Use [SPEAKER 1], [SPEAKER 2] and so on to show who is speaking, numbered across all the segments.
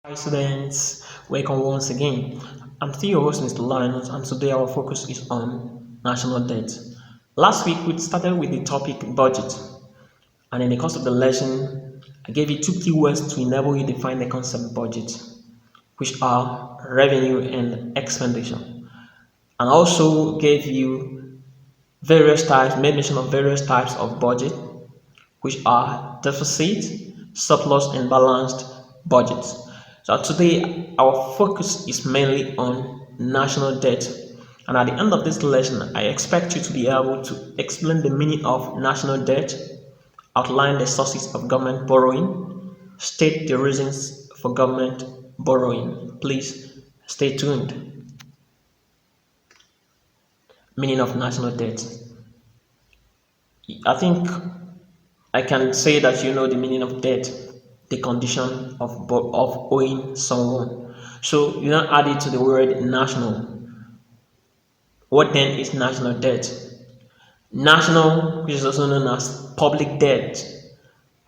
[SPEAKER 1] Hi students, welcome once again. I'm still your host Mr. Lionel, and today our focus is on national debt. Last week we started with the topic budget, and in the course of the lesson I gave you two keywords to enable you to define the concept budget, which are revenue and expenditure. And I also gave you made mention of various types of budget, which are deficit, surplus, and balanced budgets. So today our focus is mainly on national debt. And at the end of this lesson, I expect you to be able to explain the meaning of national debt, outline the sources of government borrowing, state the reasons for government borrowing. Please stay tuned. Meaning of national debt. I think I can say that you know the meaning of debt, the condition of owing someone. So you now add it to the word national. What then is national debt? National, which is also known as public debt,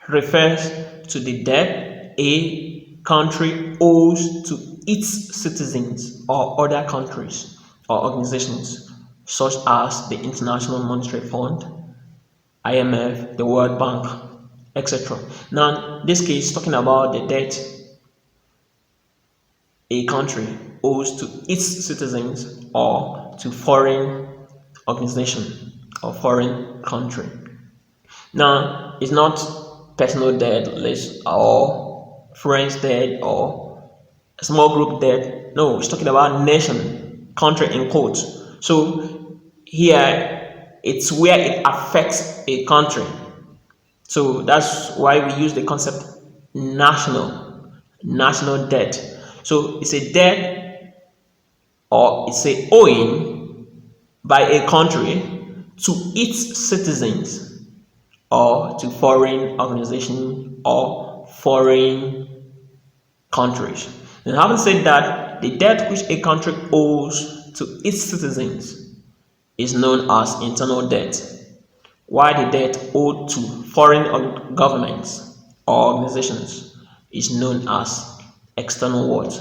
[SPEAKER 1] refers to the debt a country owes to its citizens or other countries or organizations, such as the International Monetary Fund, IMF, the World Bank, etc. Now, this case talking about the debt a country owes to its citizens or to foreign organization or foreign country. Now, it's not personal debt list or friends debt or small group debt. No, it's talking about nation, country in quotes. So here it's where it affects a country. So that's why we use the concept national debt. So it's a debt or it's a owing by a country to its citizens or to foreign organizations or foreign countries. And having said that, the debt which a country owes to its citizens is known as internal debt, while the debt owed to foreign governments or organizations is known as external what?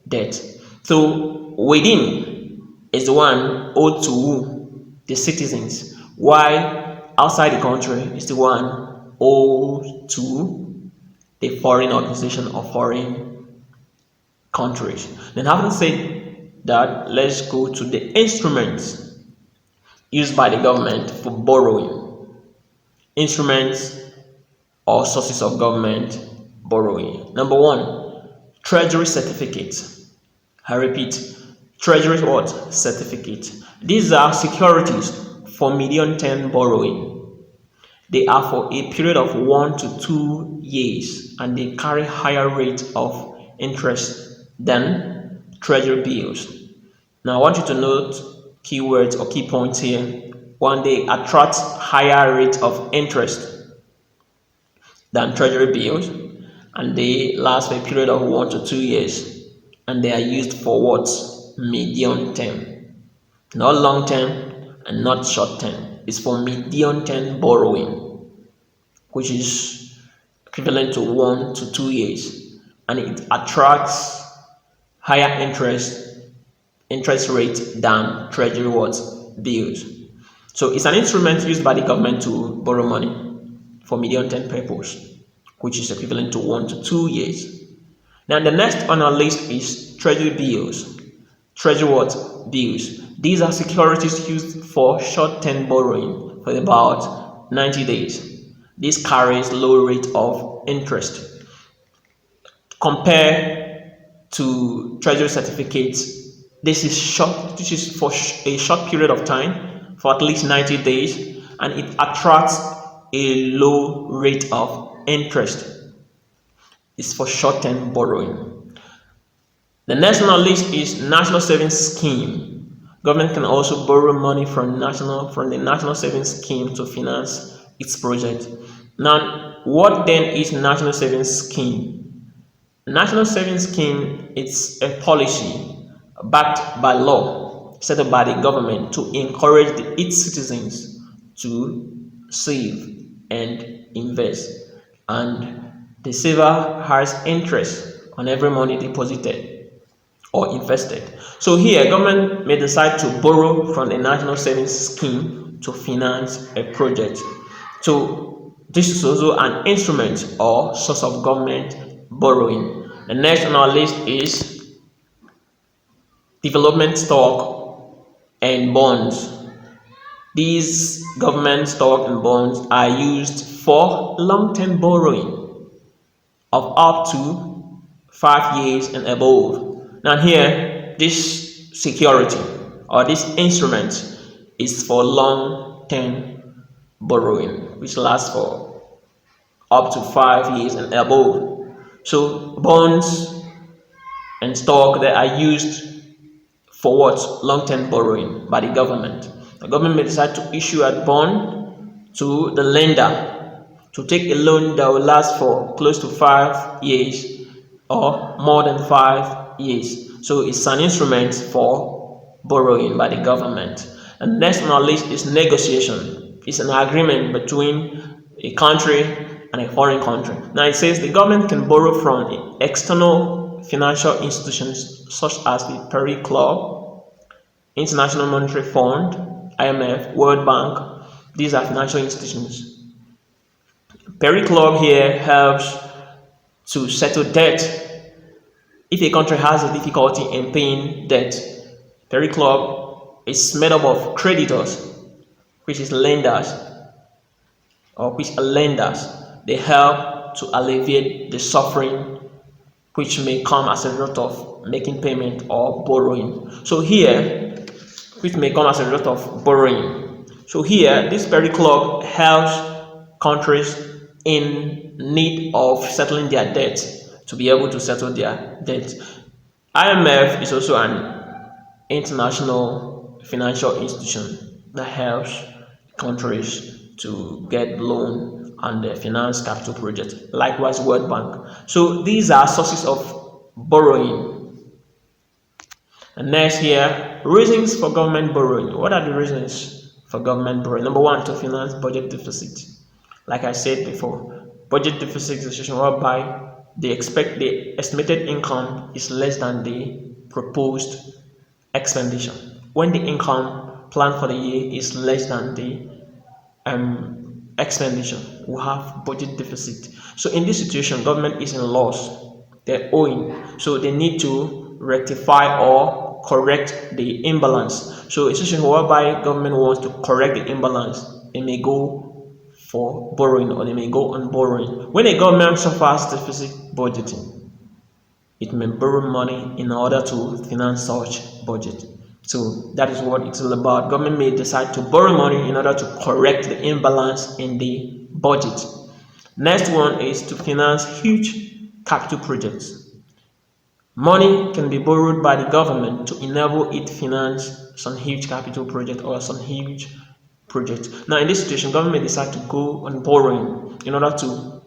[SPEAKER 1] Debt. So within is the one owed to who? The citizens, while outside the country is the one owed to the foreign organization or foreign countries. Then having said that, let's go to the instruments used by the government for borrowing. Instruments or sources of government borrowing. Number one, treasury certificates. I repeat, treasury what? Certificate. These are securities for medium-term borrowing. They are for a period of 1 to 2 years and they carry higher rate of interest than treasury bills. Now I want you to note keywords or key points here. One, they attract higher rate of interest than treasury bills, and they last for a period of 1 to 2 years, and they are used for what? Medium term, not long term and not short term. It's for medium term borrowing, which is equivalent to 1 to 2 years, and it attracts higher interest rate than treasury what? Bills. So it's an instrument used by the government to borrow money for medium-term purpose, which is equivalent to 1 to 2 years. Now the next on our list is treasury bills. Treasury what? Bills. These are securities used for short-term borrowing for about 90 days. This carries low rate of interest. Compare to treasury certificates. This is for a short period of time, for at least 90 days, and it attracts a low rate of interest. It's for short-term borrowing. The next on our list is National Savings Scheme. Government can also borrow money from the National Savings Scheme to finance its project. Now, what then is National Savings Scheme? National Savings Scheme is a policy backed by law set up by the government to encourage its citizens to save and invest, and the saver has interest on every money deposited or invested. So here, government may decide to borrow from the National Savings Scheme to finance a project. So this is also an instrument or source of government borrowing. The next on our list is development stock and bonds. These government stock and bonds are used for long-term borrowing of up to 5 years and above. Now here, this security or this instrument is for long-term borrowing, which lasts for up to 5 years and above. So bonds and stock that are used for what? Long-term borrowing by the government. The government may decide to issue a bond to the lender to take a loan that will last for close to 5 years or more than 5 years. So it's an instrument for borrowing by the government. And next on our list is negotiation. It's an agreement between a country and a foreign country. Now it says the government can borrow from external financial institutions such as the Paris Club, International Monetary Fund, IMF, World Bank. These are financial institutions. Paris Club here helps to settle debt. If a country has a difficulty in paying debt, Paris Club is made up of creditors, which is lenders, or which are lenders. They help to alleviate the suffering which may come as a result of making payment or borrowing. So here, which may come as a result of borrowing. So here, this Paris Club helps countries in need of settling their debt to be able to settle their debt. IMF is also an international financial institution that helps countries to get loan and finance capital projects. Likewise, World Bank. So these are sources of borrowing. And next here, reasons for government borrowing. What are the reasons for government borrowing? Number one, to finance budget deficit. Like I said before, budget deficit is a situation whereby the estimated income is less than the proposed expenditure. When the income planned for the year is less than the expenditure, we have budget deficit. So in this situation, government is in loss. They're owing, so they need to rectify or correct the imbalance. So a situation whereby government wants to correct the imbalance, they may go for borrowing or they may go on borrowing. When a government suffers deficit budgeting, it may borrow money in order to finance such budget. So that is what it's all about. Government may decide to borrow money in order to correct the imbalance in the budget. Next one is to finance huge capital projects. Money can be borrowed by the government to enable it finance some huge capital project or some huge project. Now in this situation, government may decide to go on borrowing in order to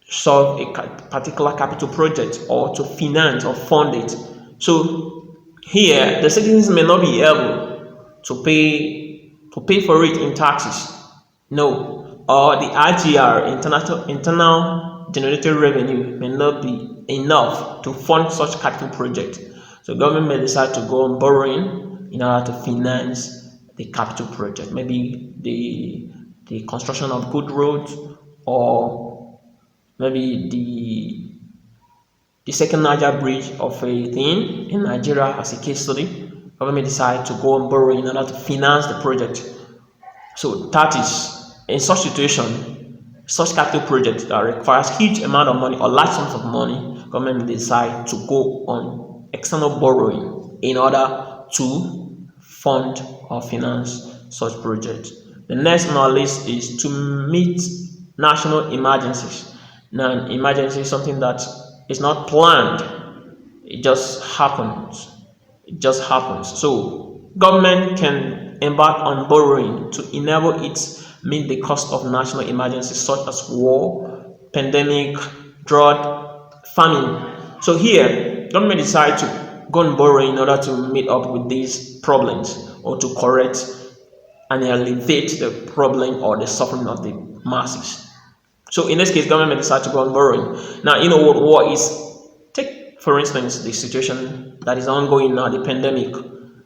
[SPEAKER 1] solve a particular capital project or to finance or fund it. So here, the citizens may not be able to pay for it in taxes. No, or the IGR, internal generated revenue, may not be enough to fund such capital project. So government may decide to go on borrowing in order to finance the capital project. Maybe the construction of good roads, or maybe the second Niger bridge of a thing in Nigeria as a case study. Government may decide to go on borrowing in order to finance the project. So that is, in such situation, such capital project that requires huge amount of money or large sums of money, government may decide to go on external borrowing in order to fund or finance such projects. The next on our list is to meet national emergencies. Now, an emergency is something that is not planned. It just happens. It just happens. So government can embark on borrowing to enable it meet the cost of national emergencies such as war, pandemic, drought, famine. So here, government decide to go on borrowing in order to meet up with these problems or to correct and alleviate the problem or the suffering of the masses. So in this case, government may decide to go on borrowing. Now, you know what war is? Take For instance, the situation that is ongoing now, the pandemic,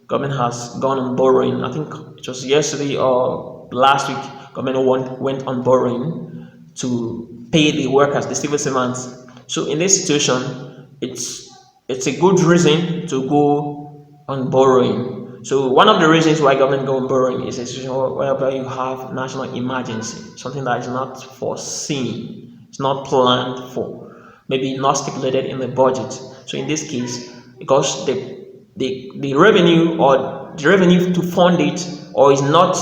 [SPEAKER 1] government has gone on borrowing. I think it was yesterday or last week, government went on borrowing to pay the workers, the civil servants. So in this situation, it's a good reason to go on borrowing. So one of the reasons why government go on borrowing is a situation whereby you have national emergency, something that is not foreseen, it's not planned for, maybe not stipulated in the budget. So in this case, because the revenue or the revenue to fund it or is not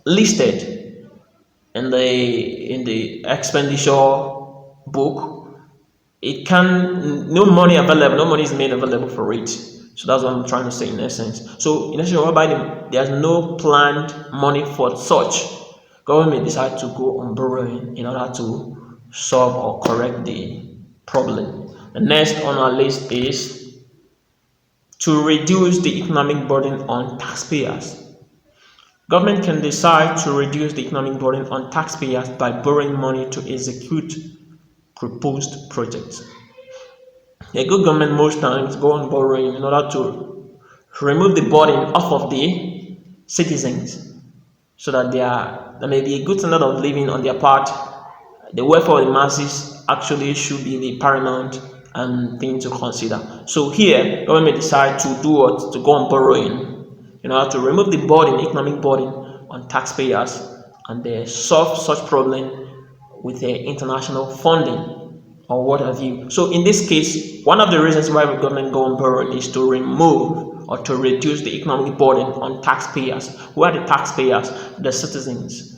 [SPEAKER 1] listed in the expenditure book, it can no money available, no money is made available for it. So that's what I'm trying to say in essence. So in essence, whereby there's no planned money for such, government may decide to go on borrowing in order to solve or correct the problem. The next on our list is to reduce the economic burden on taxpayers. Government can decide to reduce the economic burden on taxpayers by borrowing money to execute proposed projects. A good government most times go on borrowing in order to remove the burden off of the citizens so that there may be a good standard of living on their part. The welfare of the masses actually should be the paramount thing to consider. So here, government may decide to do what? To go on borrowing in order to remove the burden, economic burden on taxpayers, and they solve such problem with their international funding or what have you. So in this case, one of the reasons why the government go on borrowing is to remove or to reduce the economic burden on taxpayers. Who are the taxpayers? The citizens.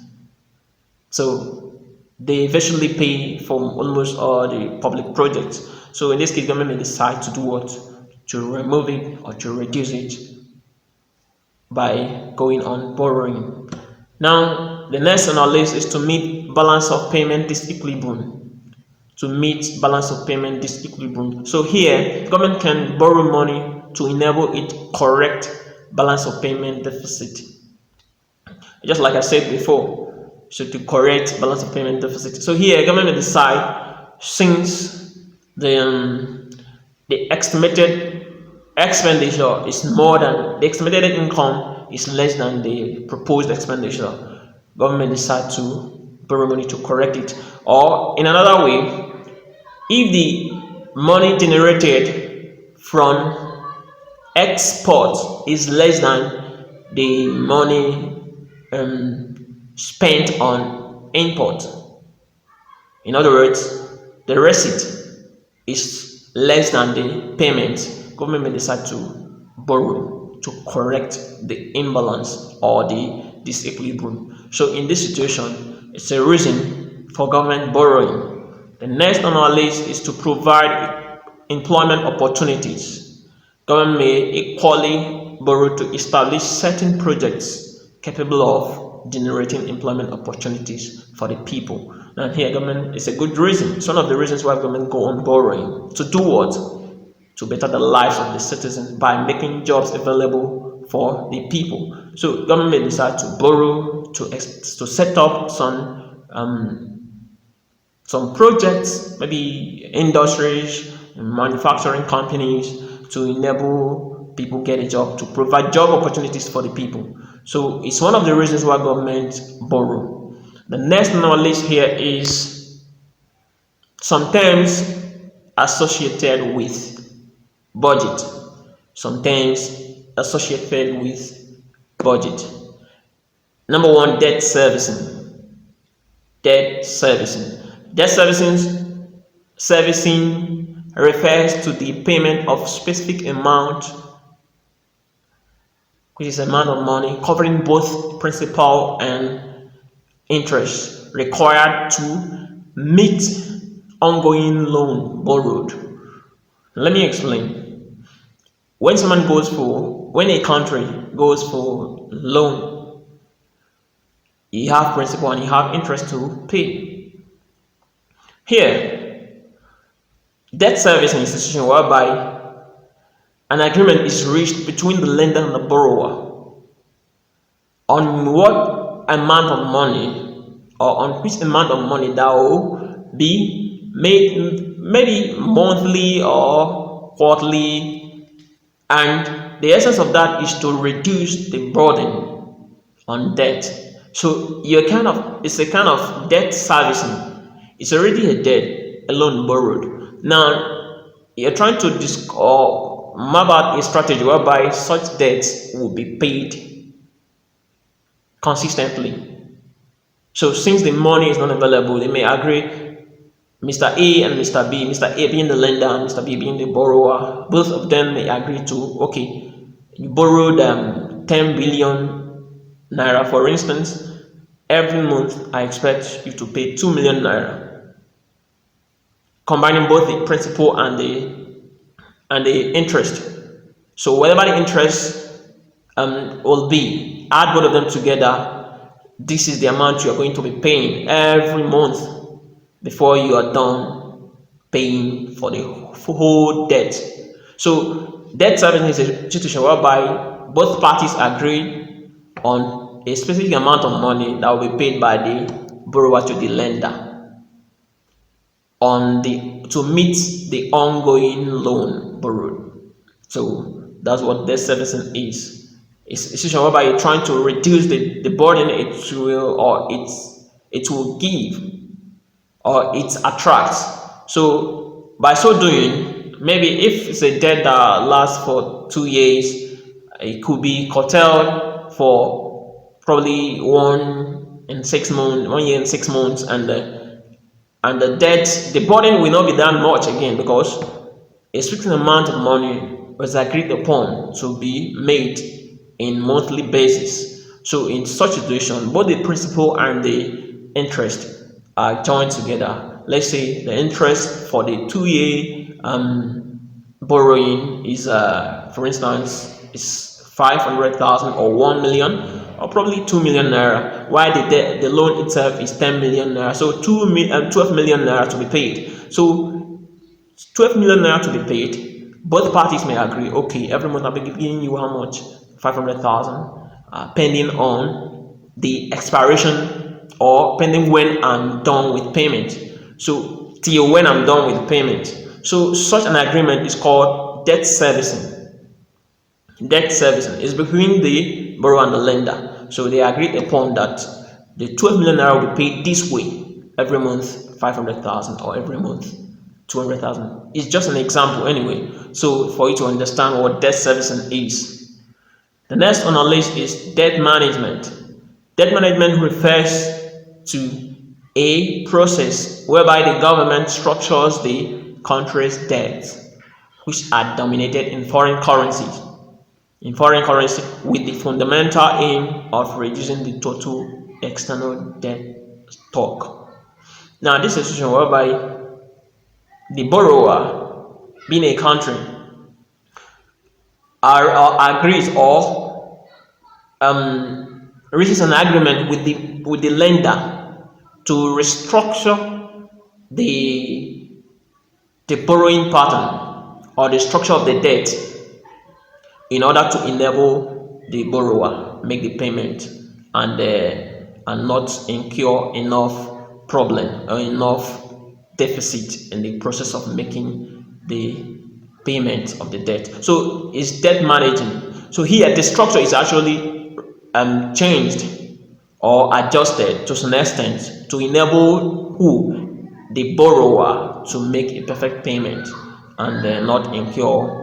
[SPEAKER 1] So they eventually pay for almost all the public projects. So in this case, government may decide to do what? To remove it or to reduce it by going on borrowing. Now, the next on our list is to meet balance of payment disequilibrium. To meet balance of payment disequilibrium. So here, government can borrow money to enable it correct balance of payment deficit. Just like I said before, so to correct balance of payment deficit. So here, government may decide, since the estimated expenditure is more than the estimated income is less than the proposed expenditure, government decide to borrow money to correct it. Or in another way, if the money generated from export is less than the money spent on import, in other words, the receipt is less than the payment, government may decide to borrow to correct the imbalance or the disequilibrium. So in this situation, it's a reason for government borrowing. The next on our list is to provide employment opportunities. Government may equally borrow to establish certain projects capable of generating employment opportunities for the people. And here, government is a good reason. It's one of the reasons why government go on borrowing. To do what? To better the lives of the citizens by making jobs available for the people. So government may decide to borrow to set up some projects, maybe industries, manufacturing companies, to enable people get a job, to provide job opportunities for the people. So it's one of the reasons why government borrow. The next on our list here is sometimes associated with budget. Sometimes associated with budget. Number one, debt servicing. Debt servicing. Debt servicing refers to the payment of specific amount, which is amount of money covering both principal and interest required to meet ongoing loan borrowed. Let me explain. When a country goes for loan, you have principal and you have interest to pay. Here, debt servicing is a situation whereby an agreement is reached between the lender and the borrower on what amount of money or on which amount of money that will be made, maybe monthly or quarterly, and the essence of that is to reduce the burden on debt. So it's a kind of debt servicing. It's already a debt, a loan borrowed. Now you're trying to map out a strategy whereby such debts will be paid consistently. So since the money is not available, they may agree, Mr. A and Mr. B, Mr. A being the lender and Mr. B being the borrower, both of them may agree to, okay, you borrowed 10 billion naira, for instance. Every month I expect you to pay 2 million naira, combining both the principal and the interest. So whatever the interest will be, add both of them together. This is the amount you are going to be paying every month before you are done paying for the whole debt. So debt servicing is a situation whereby both parties agree on a specific amount of money that will be paid by the borrower to the lender to meet the ongoing loan borrowed. So that's what debt servicing is. It's a situation whereby you're trying to reduce the burden it will give or it attracts. So by so doing, maybe if it's a debt that lasts for 2 years, it could be curtailed for probably 1 year and 6 months, and the debt, the burden will not be that much again, because a certain amount of money was agreed upon to be made in monthly basis. So in such a situation, both the principal and the interest are joined together. Let's say the interest for the 2-year borrowing is, for instance, is 500,000 or 1 million, or probably 2 million naira, while the loan itself is 10 million naira. So 12 million naira to be paid. So 12 million naira to be paid. Both parties may agree, okay, every month I'll be giving you how much? 500,000, pending on the expiration, or pending when I'm done with payment. So till when I'm done with payment. So such an agreement is called debt servicing. Debt servicing is between the borrower and the lender. So they agreed upon that the 12 million naira will be paid this way, every month 500,000, or every month 200,000. It's just an example anyway, so for you to understand what debt servicing is. The next on our list is debt management. Debt management refers to a process whereby the government structures the country's debts, which are denominated in foreign currencies, with the fundamental aim of reducing the total external debt stock. Now, this is a situation whereby the borrower, being a country, agrees or reaches an agreement with the lender to restructure the borrowing pattern or the structure of the debt in order to enable the borrower make the payment and not incur enough problem or enough deficit in the process of making the payment of the debt. So it's debt managing. So here the structure is actually changed or adjusted to some extent to enable the borrower to make a perfect payment and not incur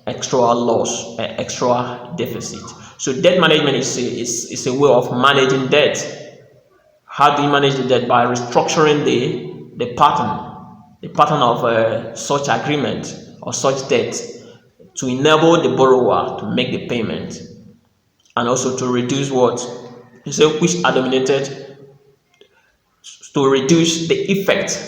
[SPEAKER 1] extra loss, extra deficit. So debt management is a way of managing debt. How do you manage the debt? By restructuring the pattern of such agreement or such debt to enable the borrower to make the payment, and also to reduce which are dominated, to reduce the effect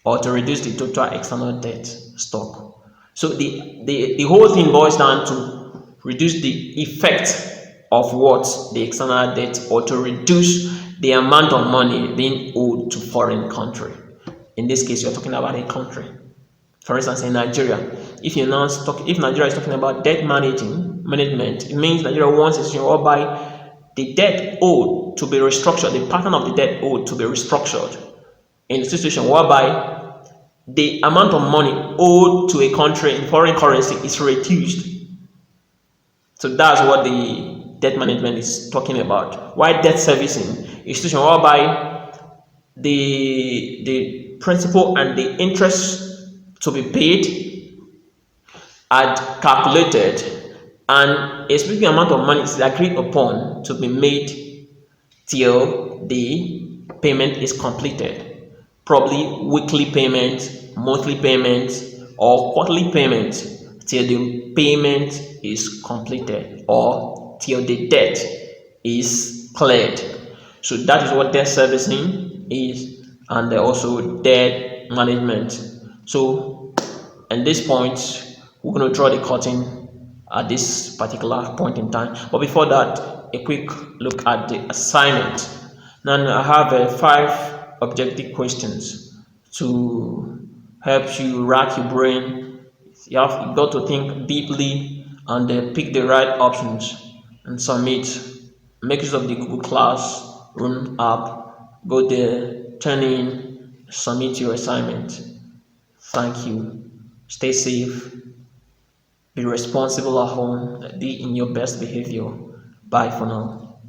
[SPEAKER 1] or to reduce the total external debt stock. So the whole thing boils down to reduce the effect of the external debt, or to reduce the amount of money being owed to foreign country. In this case, you're talking about a country. For instance, in Nigeria, if Nigeria is talking about debt management, it means Nigeria wants a situation whereby the debt owed to be restructured, the pattern of the debt owed to be restructured in a situation whereby the amount of money owed to a country in foreign currency is reduced. So that's what the debt management is talking about. Why debt servicing is situation whereby the principal and the interest to be paid are calculated, and a specific amount of money is agreed upon to be made till the payment is completed. Probably weekly payment, monthly payment, or quarterly payment till the payment is completed or till the debt is cleared. So that is what debt servicing is, and also debt management. So at this point, we're going to draw the curtain at this particular point in time. But before that, a quick look at the assignment. Now I have 5 objective questions to help you rack your brain. You've got to think deeply and pick the right options and submit. Make use of the Google Classroom app. Go there, turn in, submit your assignment. Thank you. Stay safe. Be responsible at home. Be in your best behavior. Bye for now.